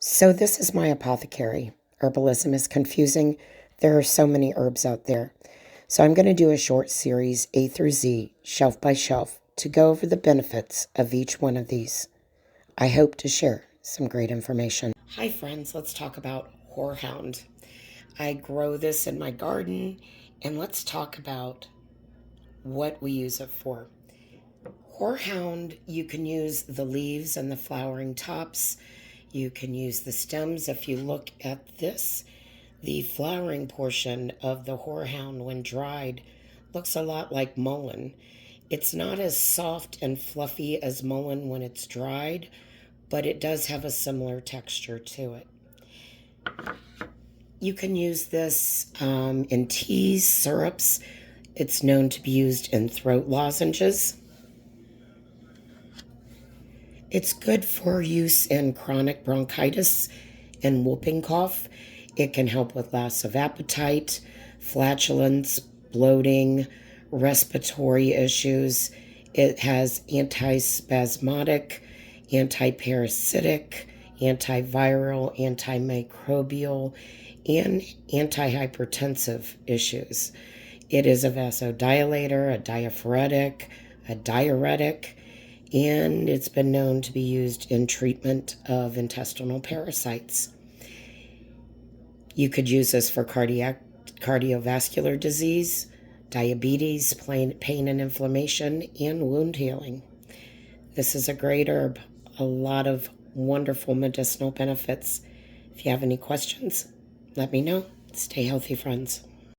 So, this is my apothecary. Herbalism is confusing. There are so many herbs out there. So, I'm going to do a short series, A through Z, shelf by shelf, to go over the benefits of each one of these. I hope to share some great information. Hi, friends. Let's talk about horehound. I grow this in my garden, and let's talk about what we use it for. Horehound, you can use the leaves and the flowering tops. You can use the stems. If you look at this, the flowering portion of the horehound, when dried, looks a lot like mullein. It's not as soft and fluffy as mullein when it's dried, but it does have a similar texture to it. You can use this in teas, syrups. It's known to be used in throat lozenges. It's good for use in chronic bronchitis and whooping cough. It can help with loss of appetite, flatulence, bloating, respiratory issues. It has antispasmodic, antiparasitic, antiviral, antimicrobial, and antihypertensive issues. It is a vasodilator, a diaphoretic, a diuretic, and it's been known to be used in treatment of intestinal parasites. You could use this for cardiovascular disease, diabetes, pain and inflammation, and wound healing. This is a great herb, a lot of wonderful medicinal benefits. If you have any questions, let me know. Stay healthy, friends.